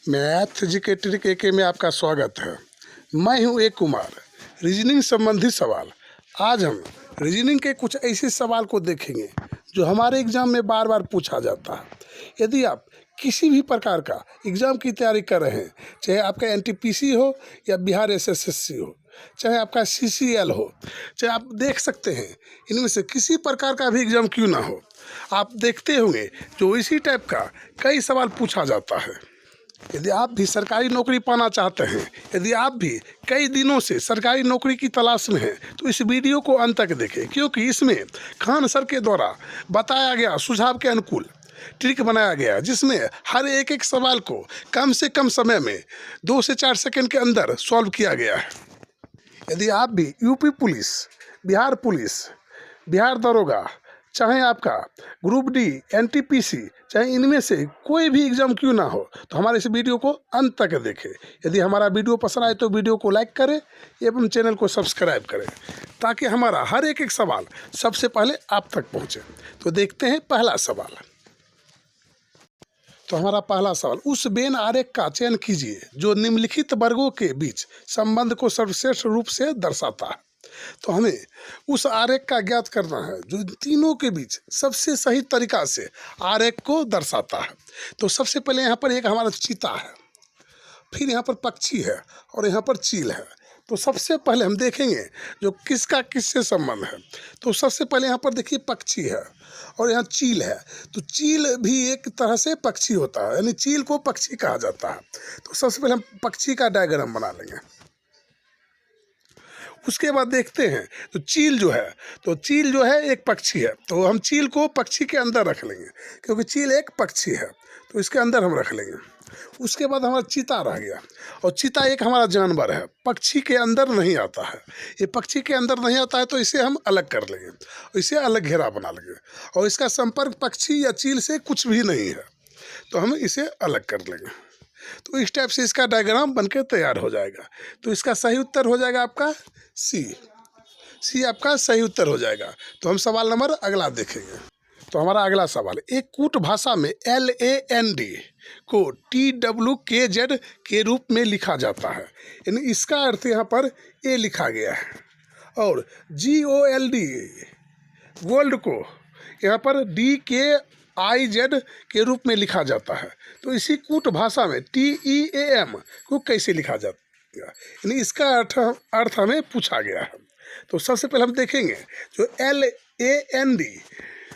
Math GK trick एके में आपका स्वागत है। मैं हूं ए कुमार। रीजनिंग संबंधी सवाल। आज हम रीजनिंग के कुछ ऐसे सवाल को देखेंगे जो हमारे एग्जाम में बार बार पूछा जाता है। यदि आप किसी भी प्रकार का एग्ज़ाम की तैयारी कर रहे हैं, चाहे आपका एनटीपीसी हो या बिहार एसएससी हो, चाहे आपका सीसीएल हो, चाहे आप देख सकते हैं इनमें से किसी प्रकार का भी एग्ज़ाम क्यों ना हो, आप देखते होंगे जो इसी टाइप का कई सवाल पूछा जाता है। यदि आप भी सरकारी नौकरी पाना चाहते हैं, यदि आप भी कई दिनों से सरकारी नौकरी की तलाश में हैं, तो इस वीडियो को अंत तक देखें, क्योंकि इसमें खान सर के द्वारा बताया गया सुझाव के अनुकूल ट्रिक बनाया गया, जिसमें हर एक सवाल को कम से कम समय में 2 से 4 सेकंड के अंदर सॉल्व किया गया है। यदि आप भी यूपी पुलिस, बिहार दरोगा, चाहे आपका ग्रुप डी, एनटीपीसी, चाहे इनमें से कोई भी एग्ज़ाम क्यों ना हो, तो हमारे इस वीडियो को अंत तक देखें। यदि हमारा वीडियो पसंद आए तो वीडियो को लाइक करें एवं चैनल को सब्सक्राइब करें, ताकि हमारा हर एक सवाल सबसे पहले आप तक पहुंचे। तो देखते हैं पहला सवाल। तो हमारा पहला सवाल, उस वेन आरेख का चयन कीजिए जो निम्नलिखित वर्गों के बीच संबंध को सर्वश्रेष्ठ रूप से दर्शाता है। तो हमें उस आरेख का ज्ञात करना है जो तीनों के बीच सबसे सही तरीका से आरेख को दर्शाता है। तो सबसे पहले यहाँ पर एक हमारा चीता है, फिर यहाँ पर पक्षी है और यहाँ पर चील है। तो सबसे पहले हम देखेंगे जो किसका किससे संबंध है। तो सबसे पहले यहाँ पर देखिए पक्षी है और यहाँ चील है। तो चील भी एक तरह से पक्षी होता है, यानी चील को पक्षी कहा जाता है। तो सबसे पहले हम पक्षी का डायग्राम बना लेंगे। उसके बाद देखते हैं तो चील जो है एक पक्षी है, तो हम चील को पक्षी के अंदर रख लेंगे, क्योंकि चील एक पक्षी है, तो इसके अंदर हम रख लेंगे। उसके बाद हमारा चीता रह गया, और चीता एक हमारा जानवर है, पक्षी के अंदर नहीं आता है। ये पक्षी के अंदर नहीं आता है, तो इसे हम अलग कर लेंगे, इसे अलग घेरा बना लेंगे, और इसका संपर्क पक्षी या चील से कुछ भी नहीं है, तो हम इसे अलग कर लेंगे। तो इस टाइप से इसका डायग्राम बनकर तैयार हो जाएगा। तो इसका सही उत्तर हो जाएगा आपका सी आपका सही उत्तर हो जाएगा। तो हम सवाल नंबर अगला देखेंगे। तो हमारा अगला सवाल, एक कूट भाषा में LAND को TWKZ के रूप में लिखा जाता है, यानी इसका अर्थ यहाँ पर ए लिखा गया है, और GOLD गोल्ड को यहाँ पर DKIZ के रूप में लिखा जाता है। तो इसी कूट भाषा में TEAM को कैसे लिखा जाता है, यानी इसका अर्थ हमें पूछा गया है। तो सबसे पहले हम देखेंगे जो LAND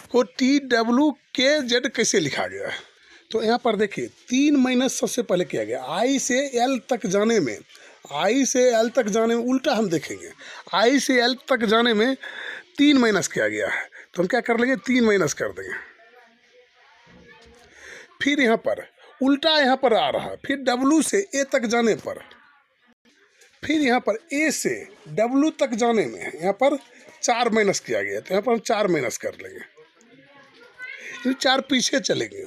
को TWKZ कैसे लिखा गया है। तो यहाँ पर देखिए 3 माइनस सबसे पहले किया गया, I से L तक जाने में उल्टा हम देखेंगे, I से L तक जाने में 3 माइनस किया गया है। तो हम क्या कर लेंगे, 3 माइनस कर देंगे। फिर यहाँ पर उल्टा यहाँ पर आ रहा है, फिर W से A तक जाने पर, फिर यहाँ पर A से W तक जाने में यहाँ पर 4 माइनस किया गया, तो यहाँ पर हम 4 माइनस कर लेंगे, 4 पीछे चलेंगे।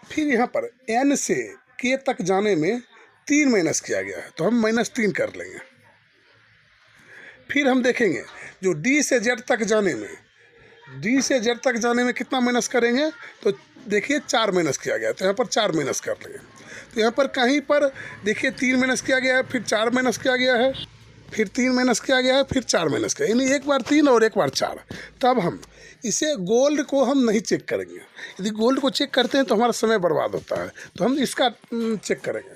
फिर यहाँ पर N से K तक जाने में 3 माइनस किया गया है, तो हम -3 कर लेंगे। फिर हम देखेंगे जो D से Z तक जाने में कितना माइनस करेंगे, तो देखिए 4 माइनस किया गया है, तो यहाँ पर 4 माइनस कर लेंगे। तो यहाँ पर कहीं पर देखिए 3 माइनस किया गया है, फिर 4 माइनस किया गया है, फिर 3 माइनस किया गया है, फिर 4 माइनस किया, यानी एक बार 3 और एक बार 4। तब हम इसे गोल्ड को हम नहीं चेक करेंगे। यदि गोल्ड को चेक करते हैं तो हमारा समय बर्बाद होता है, तो हम इसका चेक करेंगे,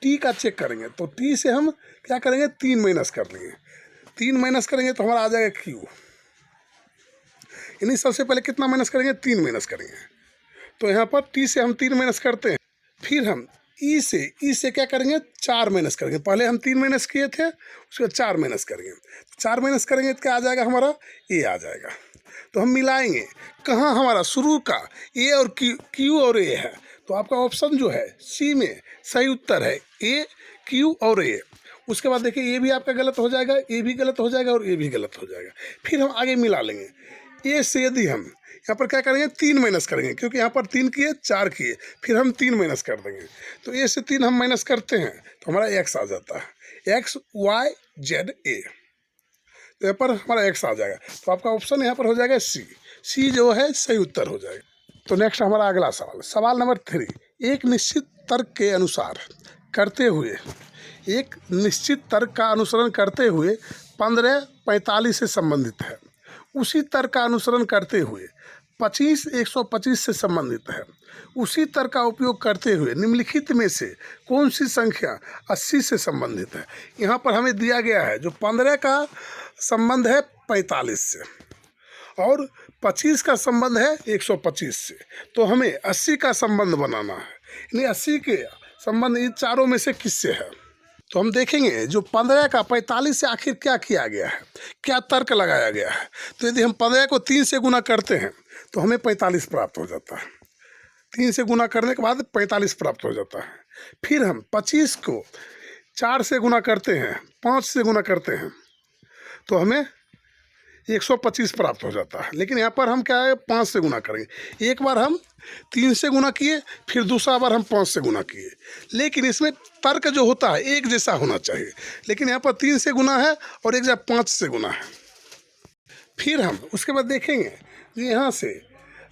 टी का चेक करेंगे। तो टी से हम क्या करेंगे, 3 माइनस कर लेंगे। 3 माइनस करेंगे तो हमारा आ जाएगा क्यू, यानी सबसे पहले कितना माइनस करेंगे, 3 माइनस करेंगे। तो यहाँ पर टी से हम 3 माइनस करते हैं। फिर हम ई से क्या करेंगे, 4 माइनस करेंगे। पहले हम 3 माइनस किए थे, उसके बाद 4 माइनस करेंगे। 4 माइनस करेंगे तो क्या आ जाएगा, हमारा ए आ जाएगा। तो हम मिलाएंगे, कहाँ हमारा शुरू का ए और क्यू और ए है, तो आपका ऑप्शन जो है सी में सही उत्तर है, ए, क्यू और ए। उसके बाद देखिए ये भी आपका गलत हो जाएगा, ए भी गलत हो जाएगा और ए भी गलत हो जाएगा। फिर हम आगे मिला लेंगे। ए से यदि हम यहाँ पर क्या करेंगे, 3 माइनस करेंगे, क्योंकि यहाँ पर 3 किए 4 किए, फिर हम 3 माइनस कर देंगे। तो ए से 3 हम माइनस करते हैं तो हमारा एक्स आ जाता है, XYZA। तो यहाँ पर हमारा एक्स आ जाएगा। तो आपका ऑप्शन यहाँ पर हो जाएगा सी जो है सही उत्तर हो जाएगा। तो नेक्स्ट हमारा अगला सवाल, सवाल नंबर 3, एक निश्चित तर्क के अनुसार करते हुए, एक निश्चित तर्क का अनुसरण करते हुए 1545 से संबंधित है। उसी तर्क का अनुसरण करते हुए 25 125 से संबंधित है। उसी तर्क का उपयोग करते हुए निम्नलिखित में से कौन सी संख्या 80 से संबंधित है। यहाँ पर हमें दिया गया है जो 15 का संबंध है 45 से और 25 का संबंध है 125 से, तो हमें 80 का संबंध बनाना है। यानी 80 के संबंध इन चारों में से किससे है। तो हम देखेंगे जो 15 का 45 से आखिर क्या किया गया है, क्या तर्क लगाया गया है। तो यदि हम 15 को 3 से गुना करते हैं तो हमें 45 प्राप्त हो जाता है। 3 से गुना करने के बाद 45 प्राप्त हो जाता है। फिर हम 25 को 4 से गुना करते हैं, 5 से गुना करते हैं तो हमें 125 प्राप्त हो जाता है। लेकिन यहाँ पर हम क्या है 5 से गुना करेंगे। एक बार हम 3 से गुना किए, फिर दूसरा बार हम 5 से गुना किए, लेकिन इसमें तर्क जो होता है एक जैसा होना चाहिए। लेकिन यहाँ पर 3 से गुना है और एक जगह 5 से गुना है। फिर हम उसके बाद देखेंगे कि यहाँ से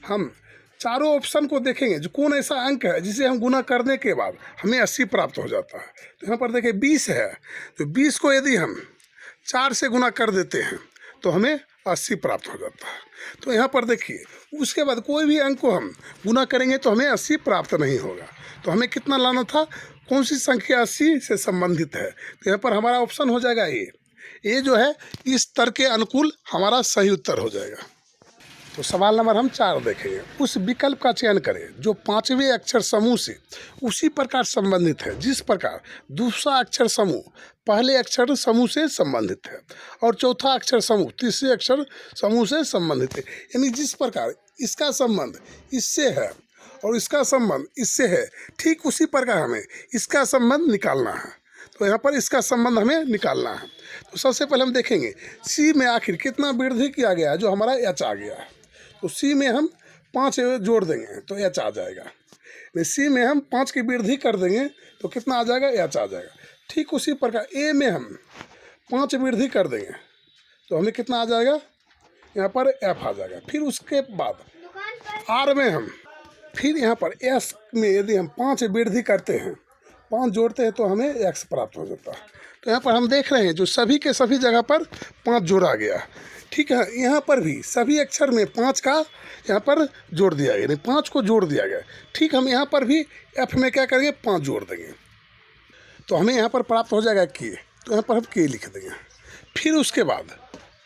हम चारों ऑप्शन को देखेंगे जो कौन ऐसा अंक है जिसे हम गुना करने के बाद हमें 80 प्राप्त हो जाता है। तो यहाँ पर देखिए 20 है, तो 20 को यदि हम 4 से गुना कर देते हैं तो हमें 80 प्राप्त हो जाता है। तो यहाँ पर देखिए उसके बाद कोई भी अंक को हम गुना करेंगे तो हमें 80 प्राप्त नहीं होगा। तो हमें कितना लाना था, कौन सी संख्या 80 से संबंधित है। तो यहाँ पर हमारा ऑप्शन हो जाएगा ये जो है इस तर्क के अनुकूल हमारा सही उत्तर हो जाएगा। तो सवाल नंबर हम 4 देखेंगे। उस विकल्प का चयन करें जो 5वें अक्षर समूह से उसी प्रकार संबंधित है जिस प्रकार दूसरा अक्षर समूह पहले अक्षर समूह से संबंधित है और चौथा अक्षर समूह तीसरे अक्षर समूह से संबंधित है। यानी जिस प्रकार इसका संबंध इससे है और इसका संबंध इससे है, ठीक उसी प्रकार हमें इसका संबंध निकालना है। तो यहाँ पर इसका संबंध हमें निकालना है। तो सबसे पहले हम देखेंगे सी में आखिर कितना वृद्धि किया गया है, जो हमारा एच आ गया है। तो सी में हम 5 जोड़ देंगे तो एच आ जाएगा। सी में हम 5 की वृद्धि कर देंगे तो कितना आ जाएगा, एच आ जाएगा। ठीक उसी प्रकार ए में हम 5 वृद्धि कर देंगे तो हमें कितना आ जाएगा, यहाँ पर एफ आ जाएगा। फिर उसके बाद आर में हम फिर यहाँ पर एस में यदि हम 5 वृद्धि करते हैं, 5 जोड़ते हैं तो हमें एक्स प्राप्त हो जाता है। तो यहाँ पर हम देख रहे हैं जो सभी के सभी जगह पर 5 जोड़ा गया। ठीक है, यहाँ पर भी सभी अक्षर में 5 का यहाँ पर जोड़ दिया गया, यानी 5 को जोड़ दिया गया। ठीक, हम यहाँ पर भी एफ में क्या करेंगे, 5 जोड़ देंगे तो हमें यहाँ पर प्राप्त हो जाएगा के। तो यहाँ पर हम के लिख देंगे। फिर उसके बाद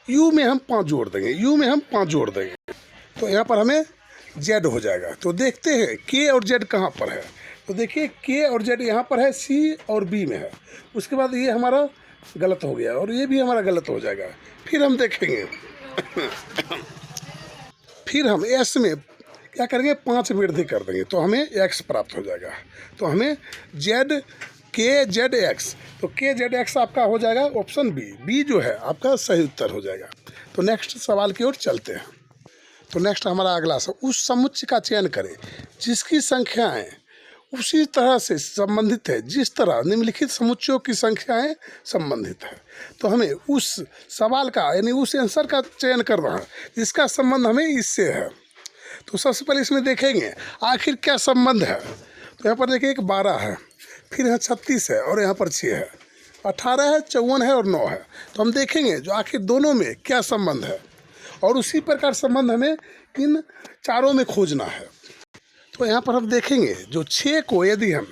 यू में हम 5 जोड़ देंगे, यू में हम 5 जोड़ देंगे तो यहाँ पर हमें जेड हो जाएगा। तो देखते हैं के और जेड कहाँ पर है। तो देखिए के और जेड यहाँ पर है, सी और बी में है। उसके बाद ये हमारा गलत हो गया और ये भी हमारा गलत हो जाएगा। फिर हम देखेंगे फिर हम एस में क्या करेंगे, 5 वृद्धि कर देंगे तो हमें एक्स प्राप्त हो जाएगा। तो हमें जेड के जेड एक्स, तो के जेड एक्स आपका हो जाएगा ऑप्शन बी। बी जो है आपका सही उत्तर हो जाएगा। तो नेक्स्ट सवाल की ओर चलते हैं। तो नेक्स्ट हमारा अगला सवाल, उस समुच्चय का चयन करें जिसकी संख्याएं उसी तरह से संबंधित है जिस तरह निम्नलिखित समुच्चयों की संख्याएं संबंधित है। तो हमें उस सवाल का यानी उस आंसर का चयन करना है जिसका संबंध हमें इससे है। तो सबसे पहले इसमें देखेंगे आखिर क्या संबंध है। तो यहाँ पर देखिए एक 12 है, फिर यहाँ 36 है और यहाँ पर 6 है, 18 है, 54 है और 9 है। तो हम देखेंगे जो आखिर दोनों में क्या संबंध है और उसी प्रकार संबंध हमें इन चारों में खोजना है। तो यहाँ पर हम देखेंगे जो 6 को यदि हम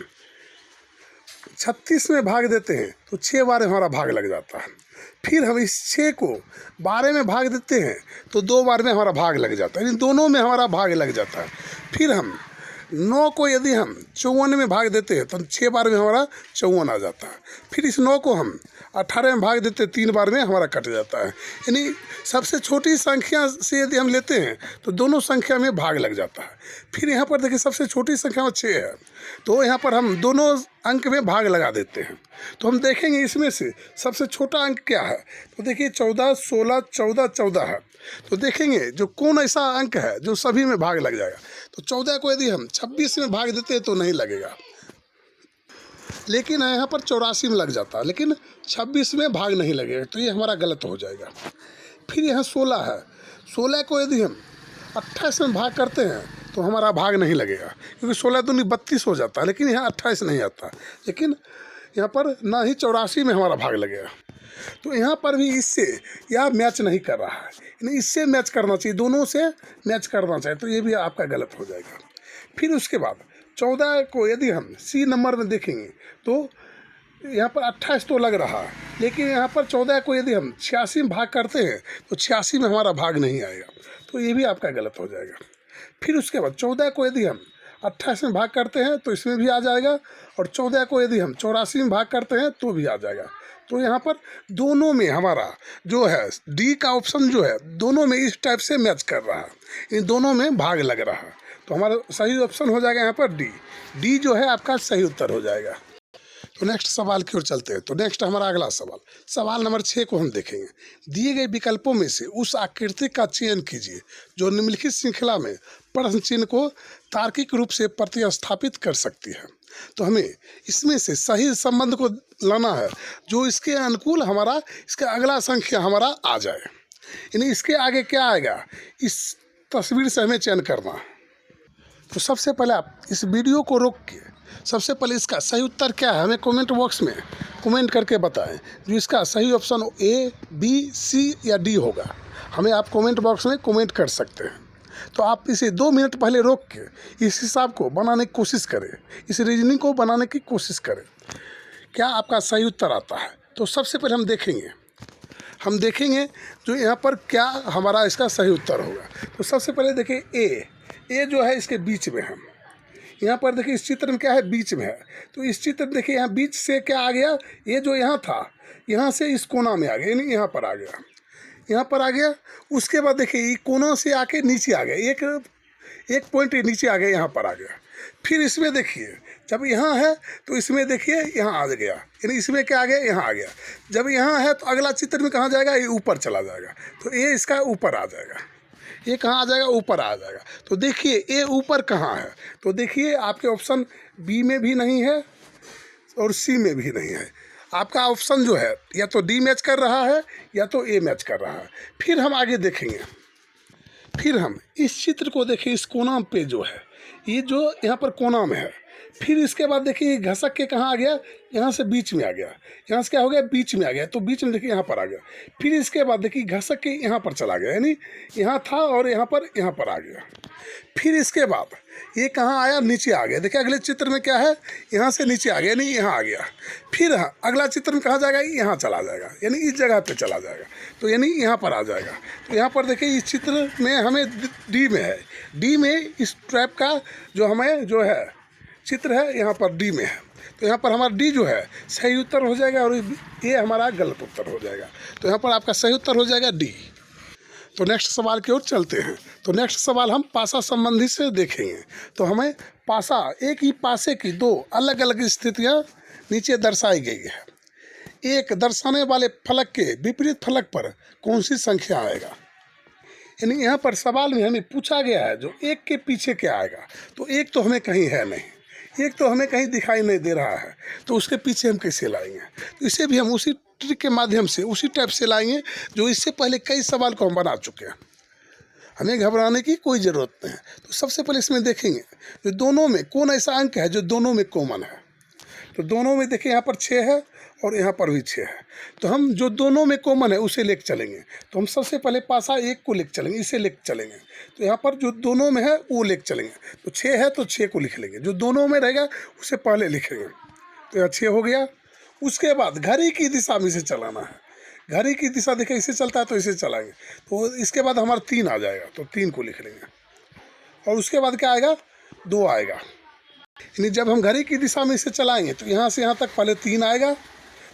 36 में भाग देते हैं तो 6 बार हमारा भाग लग जाता है। फिर हम इस 6 को 12 में भाग देते हैं तो 2 बार में हमारा भाग लग जाता है, यानी दोनों में हमारा भाग लग जाता है। फिर हम 9 को यदि हम 54 में भाग देते हैं तो 6 बार में हमारा 54 आ जाता है। फिर इस 9 को हम 18 में भाग देते हैं, 3 बार में हमारा कट जाता है। यानी सबसे छोटी संख्या से यदि हम लेते हैं तो दोनों संख्या में भाग लग जाता है। फिर यहाँ पर देखिए सबसे छोटी संख्या में 6 है तो यहाँ पर हम दोनों अंक में भाग लगा देते हैं। तो हम देखेंगे इसमें से सबसे छोटा अंक क्या है। तो देखिए 14, 16, 14, 14 है। तो देखेंगे जो कौन ऐसा अंक है जो सभी में भाग लग जाएगा। तो 14 को यदि हम 26 में भाग देते हैं तो नहीं लगेगा, लेकिन यहाँ पर 84 में लग जाता है, लेकिन 26 में भाग नहीं लगेगा। तो ये हमारा गलत हो जाएगा। फिर यहाँ 16 है, 16 को यदि हम 28 में भाग करते हैं तो हमारा भाग नहीं लगेगा, क्योंकि 16 दूनी 32 हो जाता है, लेकिन यहाँ 28 नहीं आता, लेकिन यहाँ पर ना ही 84 में हमारा भाग लगेगा। तो यहाँ पर भी इससे यह मैच नहीं कर रहा है, यानी इससे मैच करना चाहिए, दोनों से मैच करना चाहिए, तो ये भी आपका गलत हो जाएगा। फिर उसके बाद 14 को यदि हम सी नंबर में देखेंगे तो यहाँ पर 28 तो लग रहा है, लेकिन यहाँ पर 14 को यदि हम 86 में भाग करते हैं तो 86 में हमारा भाग नहीं आएगा, तो ये भी आपका गलत हो जाएगा। फिर उसके बाद 14 को यदि हम 28 में भाग करते हैं तो इसमें भी आ जाएगा, और 14 को यदि हम 84 में भाग करते हैं तो भी आ जाएगा। तो यहाँ पर दोनों में हमारा जो है डी का ऑप्शन जो है दोनों में इस टाइप से मैच कर रहा है, इन दोनों में भाग लग रहा है, तो हमारा सही ऑप्शन हो जाएगा यहाँ पर डी। डी जो है आपका सही उत्तर हो जाएगा। तो नेक्स्ट सवाल की ओर चलते हैं। तो नेक्स्ट हमारा अगला सवाल नंबर 6 को हम देखेंगे। दिए गए विकल्पों में से उस आकृति का चयन कीजिए जो निम्नलिखित श्रृंखला में प्रश्न चिन्ह को तार्किक रूप से प्रतिस्थापित कर सकती है। तो हमें इसमें से सही संबंध को लाना है जो इसके अनुकूल हमारा इसका अगला संख्या हमारा आ जाए, यानी इसके आगे क्या आएगा इस तस्वीर से हमें चयन करना। तो सबसे पहले आप इस वीडियो को रोक के सबसे पहले इसका सही उत्तर क्या है हमें कमेंट बॉक्स में कमेंट करके बताएं। जो इसका सही ऑप्शन ए, बी, सी या डी होगा, हमें आप कमेंट बॉक्स में कमेंट कर सकते हैं। तो आप इसे 2 मिनट पहले रोक के इस हिसाब को बनाने की कोशिश करें, इस रीजनिंग को बनाने की कोशिश करें, क्या आपका सही उत्तर आता है। तो सबसे पहले हम देखेंगे जो यहाँ पर क्या हमारा इसका सही उत्तर होगा। तो सबसे पहले देखिए ए जो है इसके बीच में है, यहाँ पर देखिए इस चित्र में क्या है बीच में है, तो इस चित्र में देखिए यहाँ बीच से क्या आ गया, ये जो यहाँ था यहाँ से इस कोना में आ गया, यानी यहाँ पर आ गया, यहाँ पर आ गया। उसके बाद देखिए ये कोना से आके नीचे आ गया, एक पॉइंट नीचे आ गया, यहाँ पर आ गया। फिर इसमें देखिए जब यहाँ है तो इसमें देखिए यहाँ आ गया, यानी इसमें क्या आ गया, यहाँ आ गया। जब यहाँ है तो अगला चित्र में कहाँ जाएगा, ये ऊपर चला जाएगा, तो ये इसका ऊपर आ जाएगा। ये कहाँ आ जाएगा, ऊपर आ जाएगा। तो देखिए ये ऊपर कहाँ है, तो देखिए आपके ऑप्शन बी में भी नहीं है और सी में भी नहीं है। आपका ऑप्शन जो है या तो डी मैच कर रहा है या तो ए मैच कर रहा है। फिर हम आगे देखेंगे, फिर हम इस चित्र को देखें, इस कोना पे जो है ये जो यहाँ पर कोना में है। फिर इसके बाद देखिए घसक के कहाँ आ गया, यहाँ से बीच में आ गया, यहाँ से क्या हो गया, बीच में आ गया, तो बीच में देखिए यहाँ पर आ गया। फिर इसके बाद देखिए घसक के यहाँ पर चला गया, यानी यहाँ था और यहाँ पर आ गया। फिर इसके बाद ये कहाँ आया, नीचे आ गया। देखिए अगले चित्र में क्या है, यहाँ से नीचे आ गया, यानी यहाँ आ गया। फिर अगला चित्र में कहाँ जाएगा, यहाँ चला जाएगा, यानी इस जगह पे चला जाएगा, तो यानी यहाँ पर आ जाएगा। तो यहाँ पर देखिए इस चित्र में हमें डी में है, डी में इस ट्रैप का जो हमें जो है चित्र है यहाँ पर डी में है, तो यहाँ पर हमारा डी जो है सही उत्तर हो जाएगा और ये हमारा गलत उत्तर हो जाएगा। तो यहाँ पर आपका सही उत्तर हो जाएगा डी। तो नेक्स्ट सवाल की ओर चलते हैं। तो नेक्स्ट सवाल हम पासा संबंधी से देखेंगे। तो हमें पासा, एक ही पासे की 2 अलग अलग स्थितियाँ नीचे दर्शाई गई है। एक दर्शाने वाले फलक के विपरीत फलक पर कौन सी संख्या आएगा, यानी यहाँ पर सवाल में हमें पूछा गया है जो एक के पीछे क्या आएगा। तो एक तो हमें कहीं है नहीं, एक तो हमें कहीं दिखाई नहीं दे रहा है, तो उसके पीछे हम कैसे लाएंगे। तो इसे भी हम उसी ट्रिक के माध्यम से उसी टाइप से लाएंगे जो इससे पहले कई सवाल को हम बना चुके हैं, हमें घबराने की कोई ज़रूरत नहीं है। तो सबसे पहले इसमें देखेंगे जो दोनों में कौन ऐसा अंक है जो दोनों में कॉमन है। तो दोनों में देखिए यहाँ पर 6 है और यहाँ पर भी 6 है, तो हम जो दोनों में कॉमन है उसे लेकर चलेंगे। तो हम सबसे पहले पासा 1 को लेकर चलेंगे, इसे लेकर चलेंगे। तो यहाँ पर जो दोनों में है वो लेकर चलेंगे, तो 6 है तो 6 को लिख लेंगे, जो दोनों में रहेगा उसे पहले लिखेंगे। तो यहाँ 6 हो गया। उसके बाद घड़ी की दिशा में इसे चलाना है, घड़ी की दिशा देखिए इसे चलता है तो इसे चलाएंगे। तो इसके बाद हमारा 3 आ जाएगा, तो 3 को लिख लेंगे। और उसके बाद क्या आएगा, 2 आएगा, यानी जब हम घड़ी की दिशा में इसे चलाएंगे तो यहाँ से यहाँ तक पहले 3 आएगा,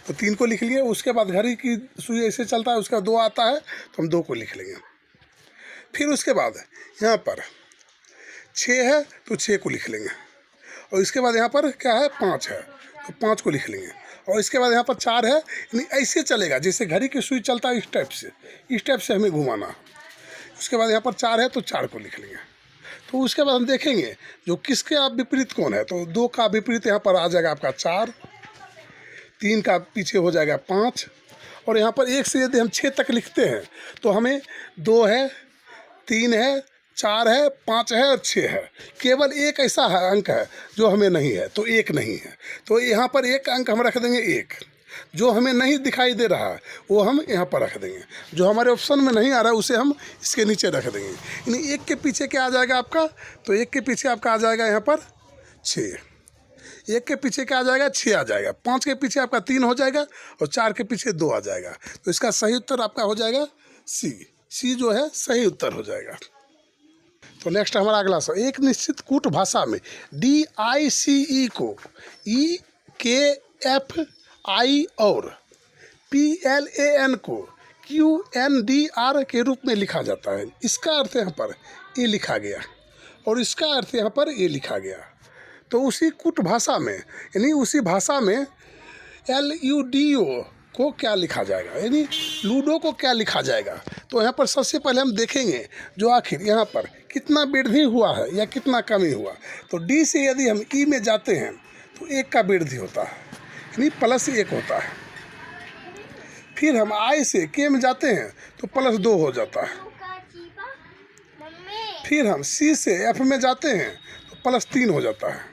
तो 3 को लिख लिए। उसके बाद घड़ी की सुई ऐसे चलता है, उसका 2 आता है तो हम 2 को लिख लेंगे। फिर उसके बाद यहाँ पर 6 है तो 6 को लिख लेंगे। और इसके बाद यहाँ पर क्या है, 5 है तो 5 को लिख लेंगे। और इसके बाद यहाँ पर 4 है, यानी ऐसे चलेगा जैसे घड़ी की सुई चलता है, इस टाइप से हमें घुमाना। उसके बाद यहाँ पर 4 है तो 4 को लिख लेंगे। तो उसके बाद हम देखेंगे जो किसके आप विपरीत कौन है। तो 2 का विपरीत यहाँ पर आ जाएगा आपका 4, 3 का पीछे हो जाएगा 5, और यहाँ पर 1 से यदि हम 6 तक लिखते हैं तो हमें 2 है, 3 है, 4 है, 5 है और 6 है। केवल एक ऐसा है अंक है जो हमें नहीं है, तो 1 नहीं है। तो यहाँ पर एक अंक हम रख देंगे 1। जो हमें नहीं दिखाई दे रहा है वो हम यहाँ पर रख देंगे। जो हमारे ऑप्शन में नहीं आ रहा है उसे हम इसके नीचे रख देंगे। यानी 1 के पीछे क्या आ जाएगा आपका, तो 1 के पीछे आपका आ जाएगा यहाँ पर 6। 1 के पीछे क्या आ जाएगा, 6 आ जाएगा। 5 के पीछे आपका 3 हो जाएगा और 4 के पीछे 2 आ जाएगा। तो इसका सही उत्तर आपका हो जाएगा सी जो है सही उत्तर हो जाएगा। तो नेक्स्ट हमारा अगला सवाल, एक निश्चित कूट भाषा में DICE को EKFI और PLAN को QNDR के रूप में लिखा जाता है। इसका अर्थ यहाँ पर ए लिखा गया और इसका अर्थ यहाँ पर ए लिखा गया। तो उसी कूट भाषा में यानी उसी भाषा में LUDO को क्या लिखा जाएगा, यानी लूडो को क्या लिखा जाएगा। तो यहाँ पर सबसे पहले हम देखेंगे जो आखिर यहाँ पर कितना वृद्धि हुआ है या कितना कमी हुआ। तो D से यदि हम E में जाते हैं तो 1 का वृद्धि होता है, यानी +1 होता है। फिर हम I से K में जाते हैं तो +2 हो जाता है। फिर हम C से F में जाते हैं तो +3 हो जाता है।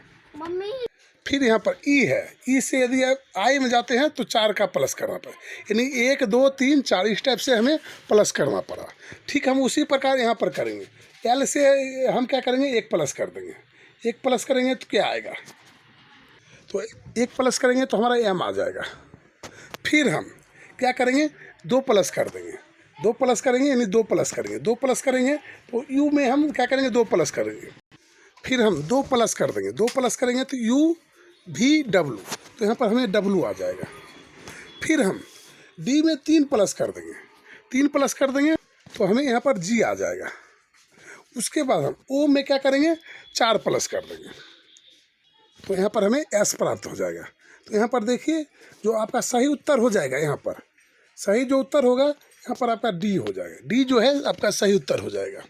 फिर यहाँ पर E है, E से यदि I में जाते हैं तो 4 का प्लस करना पड़ा, यानी 1 2 3 4 इस टाइप से हमें प्लस करना पड़ा। ठीक, हम उसी प्रकार यहाँ पर करेंगे। L से हम क्या करेंगे, 1 प्लस कर देंगे। 1 प्लस करेंगे तो क्या आएगा, तो 1 प्लस करेंगे तो हमारा M आ जाएगा। फिर हम क्या करेंगे, 2 प्लस कर देंगे। 2 प्लस करेंगे यानी 2 प्लस करेंगे। 2 प्लस करेंगे तो U में हम क्या करेंगे, 2 प्लस करेंगे। फिर हम 2 प्लस कर देंगे। 2 प्लस करेंगे तो UVW, तो यहाँ पर हमें W आ जाएगा। फिर हम D में 3 प्लस कर देंगे। 3 प्लस कर देंगे तो हमें यहाँ पर G आ जाएगा। उसके बाद हम O में क्या करेंगे, 4 प्लस कर देंगे तो यहाँ पर हमें S प्राप्त हो जाएगा। तो यहाँ पर देखिए जो आपका सही उत्तर हो जाएगा, यहाँ पर सही जो उत्तर होगा यहाँ पर आपका D हो जाएगा। D जो है आपका सही उत्तर हो जाएगा।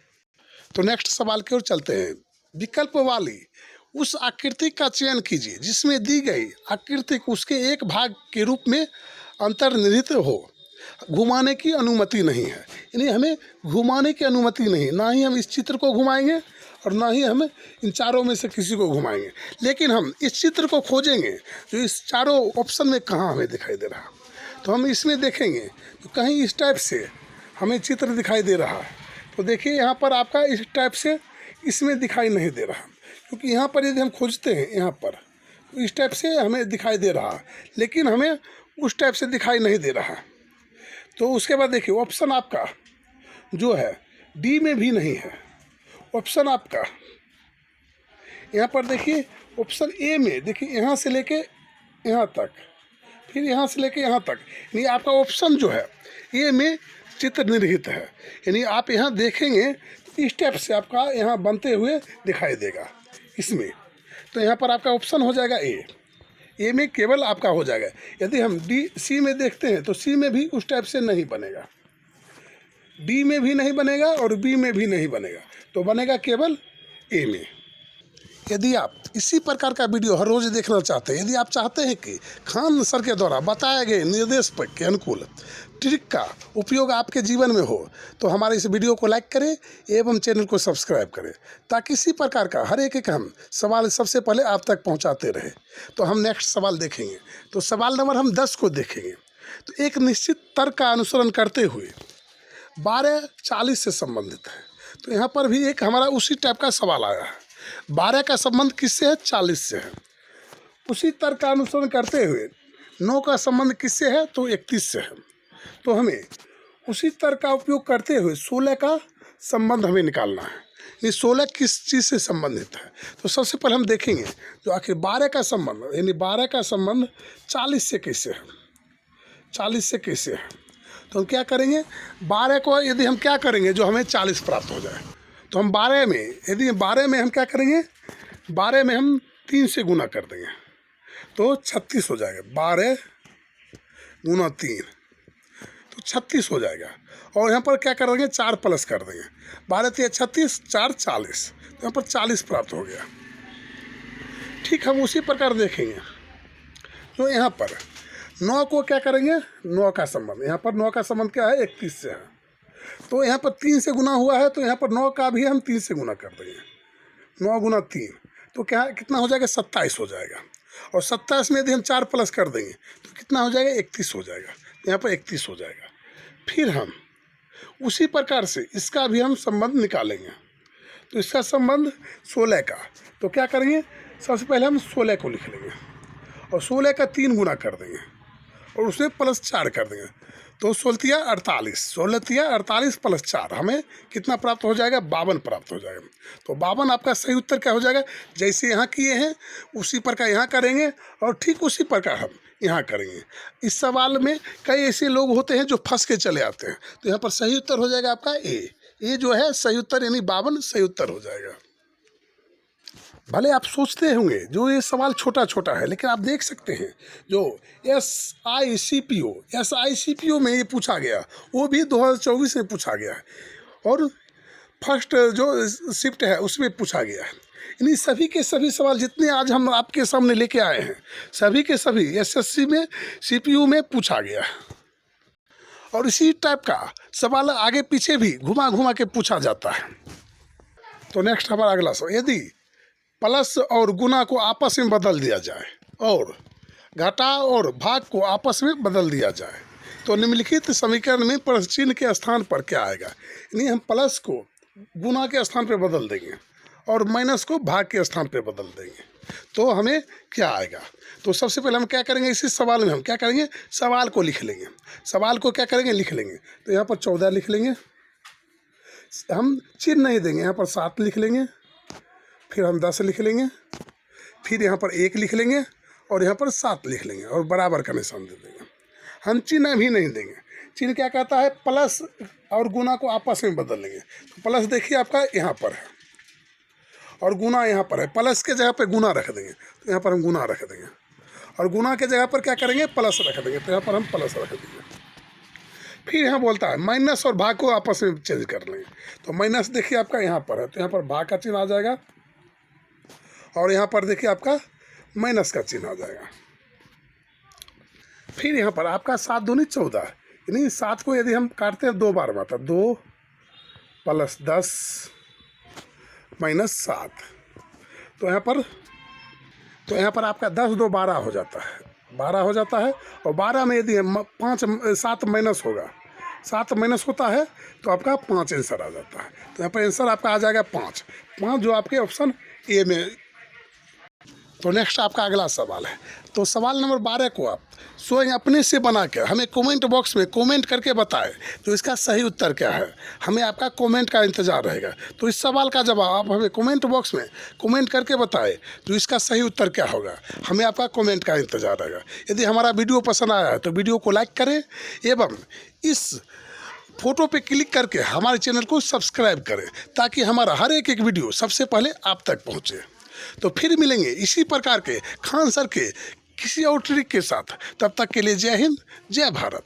तो नेक्स्ट सवाल की ओर चलते हैं। विकल्प वाली उस आकृति का चयन कीजिए जिसमें दी गई आकृति उसके एक भाग के रूप में अंतर्निहित हो। घुमाने की अनुमति नहीं है, यानी हमें घुमाने की अनुमति नहीं, ना ही हम इस चित्र को घुमाएंगे और ना ही हम इन चारों में से किसी को घुमाएंगे। लेकिन हम इस चित्र को खोजेंगे जो इस चारों ऑप्शन में कहाँ हमें दिखाई दे रहा। तो हम इसमें देखेंगे तो कहीं इस टाइप से हमें चित्र दिखाई दे रहा है। तो देखिए यहाँ पर आपका इस टाइप से इसमें दिखाई नहीं दे रहा, क्योंकि यहाँ पर यदि हम खोजते हैं यहाँ पर तो इस टाइप से हमें दिखाई दे रहा, लेकिन हमें उस टाइप से दिखाई नहीं दे रहा। तो उसके बाद देखिए ऑप्शन आपका जो है D में भी नहीं है। ऑप्शन आपका यहाँ पर देखिए ऑप्शन A में देखिए यहाँ से लेके यहाँ तक, फिर यहाँ से लेके यहाँ तक, यानी आपका ऑप्शन जो है A में चित्र निहित है। यानी आप यहाँ देखेंगे तो इस टाइप से आपका यहाँ बनते हुए दिखाई देगा इसमें। तो यहाँ पर आपका ऑप्शन हो जाएगा ए में केवल आपका हो जाएगा। यदि हम C में देखते हैं तो C में भी उस टाइप से नहीं बनेगा, D में भी नहीं बनेगा और B में भी नहीं बनेगा, तो बनेगा केवल A में। यदि आप इसी प्रकार का वीडियो हर रोज़ देखना चाहते हैं, यदि आप चाहते हैं कि खान सर के द्वारा बताए गए निर्देश के अनुकूल ट्रिक का उपयोग आपके जीवन में हो, तो हमारे इस वीडियो को लाइक करें एवं चैनल को सब्सक्राइब करें, ताकि इसी प्रकार का हर एक हम सवाल सबसे पहले आप तक पहुंचाते रहे। तो हम नेक्स्ट सवाल देखेंगे। तो सवाल नंबर हम 10 को देखेंगे। तो एक निश्चित तर्क का अनुसरण करते हुए 12:40 से संबंधित है। तो यहाँ पर भी एक हमारा उसी टाइप का सवाल आया है। 12 का संबंध किससे है, 40 से है। उसी तर्क का अनुसरण करते हुए 9 का संबंध किससे है, तो 31 से है। तो हमें उसी तर्क का उपयोग करते हुए 16 का संबंध हमें निकालना है। ये 16 किस चीज़ से संबंधित है। तो सबसे पहले हम देखेंगे जो आखिर 12 का संबंध, यानी 12 का संबंध 40 से कैसे है। 40 से कैसे है तो हम क्या करेंगे, 12 को यदि हम क्या करेंगे जो हमें 40 प्राप्त हो जाए, तो हम 12 में यदि 12 में हम क्या करेंगे, 12 में हम 3 से गुना कर देंगे तो 36 हो जाएगा। 12 गुना 3 तो 36 हो जाएगा। और यहाँ पर क्या कर देंगे, 4 प्लस कर देंगे। 12 3 36, 4 40, तो यहाँ पर 40 प्राप्त हो गया। ठीक, हम उसी प्रकार देखेंगे तो यहाँ पर 9 को क्या करेंगे, 9 का संबंध, यहाँ पर 9 का संबंध क्या है, 31 से है। तो यहाँ पर 3 से गुना हुआ है, तो यहाँ पर 9 का भी हम 3 से गुना कर देंगे। 9 गुना 3 तो क्या कितना हो जाएगा, 27 हो जाएगा। और 27 में यदि हम 4 प्लस कर देंगे तो कितना हो जाएगा, 31 हो जाएगा। यहाँ पर 31 हो जाएगा। फिर हम उसी प्रकार से इसका भी हम संबंध निकालेंगे। तो इसका संबंध 16 का, तो क्या करेंगे, सबसे पहले हम 16 को लिख लेंगे और 16 का 3 गुना कर देंगे और उसमें प्लस 4 कर देंगे। तो 16 तिया 48, 16 तिया 48 प्लस 4 हमें कितना प्राप्त हो जाएगा, 52 प्राप्त हो जाएगा। तो 52 आपका सही उत्तर क्या हो जाएगा, जैसे यहाँ किए हैं उसी प्रकार यहाँ करेंगे और ठीक उसी प्रकार हम यहाँ करेंगे। इस सवाल में कई ऐसे लोग होते हैं जो फंस के चले आते हैं। तो यहाँ पर सही उत्तर हो जाएगा आपका ए जो है सही उत्तर, यानी 52 सही उत्तर हो जाएगा। भले आप सोचते होंगे जो ये सवाल छोटा छोटा है, लेकिन आप देख सकते हैं जो SICPO में ये पूछा गया, वो भी 2024 में पूछा गया है और फर्स्ट जो शिफ्ट है उसमें पूछा गया है। इन्हीं सभी के सभी सवाल जितने आज हम आपके सामने लेके आए हैं, सभी के सभी SSC में CPU में पूछा गया है। और इसी टाइप का सवाल आगे पीछे भी घुमा घुमा के पूछा जाता है। तो नेक्स्ट हमारा अगला सवाल, यदि प्लस और गुना को आपस में बदल दिया जाए और घटा और भाग को आपस में बदल दिया जाए तो निम्नलिखित समीकरण में प्लस चिन्ह के स्थान पर क्या आएगा। यानी हम प्लस को गुना के स्थान पर बदल देंगे और माइनस को भाग के स्थान पर बदल देंगे तो हमें क्या आएगा। तो सबसे पहले हम क्या करेंगे, इसी सवाल में हम क्या करेंगे, सवाल को लिख लेंगे। सवाल को क्या करेंगे, लिख लेंगे। तो यहाँ पर 14 लिख लेंगे, हम चिन्ह नहीं देंगे, यहाँ पर 7 लिख लेंगे, फिर हम 10 लिख लेंगे, फिर यहाँ पर 1 लिख लेंगे और यहाँ पर 7 लिख लेंगे और बराबर का निशान दे देंगे। हम चिन्ह भी नहीं देंगे। चिन्ह क्या कहता है, प्लस और गुना को आपस में बदल लेंगे। तो प्लस देखिए आपका यहाँ पर है और गुना यहाँ पर है। प्लस के जगह पर गुना रख देंगे तो यहाँ पर हम गुना रख देंगे और गुना के जगह पर क्या करेंगे, प्लस रख देंगे तो यहाँ पर हम प्लस रख देंगे। फिर यहाँ बोलता है माइनस और भाग को आपस में चेंज कर लेंगे। तो माइनस देखिए आपका यहाँ पर है तो यहाँ पर भाग का चिन्ह आ जाएगा और यहाँ पर देखिए आपका माइनस का चिन्ह आ जाएगा। फिर यहाँ पर आपका 7 दूनी 14, यानी 7 को यदि हम काटते हैं 2 बार में आता 2 प्लस 10 माइनस 7, तो यहाँ पर आपका 10 2 12 हो जाता है, 12 हो जाता है। और 12 में यदि 7 माइनस होगा, 7 माइनस होता है तो आपका 5 आंसर आ जाता है। तो यहाँ पर आंसर आपका आ जाएगा 5 जो आपके ऑप्शन ए में। तो नेक्स्ट आपका अगला सवाल है। तो सवाल नंबर 12 को आप स्वयं अपने से बना के हमें कमेंट बॉक्स में कमेंट करके बताएं तो इसका सही उत्तर क्या है। हमें आपका कमेंट का इंतज़ार रहेगा। तो इस सवाल का जवाब आप हमें कमेंट बॉक्स में कमेंट करके बताएं तो इसका सही उत्तर क्या होगा। हमें आपका कमेंट का इंतज़ार रहेगा। यदि हमारा वीडियो पसंद आया है तो वीडियो को लाइक करें एवं इस फोटो पे क्लिक करके हमारे चैनल को सब्सक्राइब करें ताकि हमारा हर एक वीडियो सबसे पहले आप तक पहुँचे। तो फिर मिलेंगे इसी प्रकार के खान सर के किसी और ट्रिक के साथ। तब तक के लिए जय हिंद, जय भारत।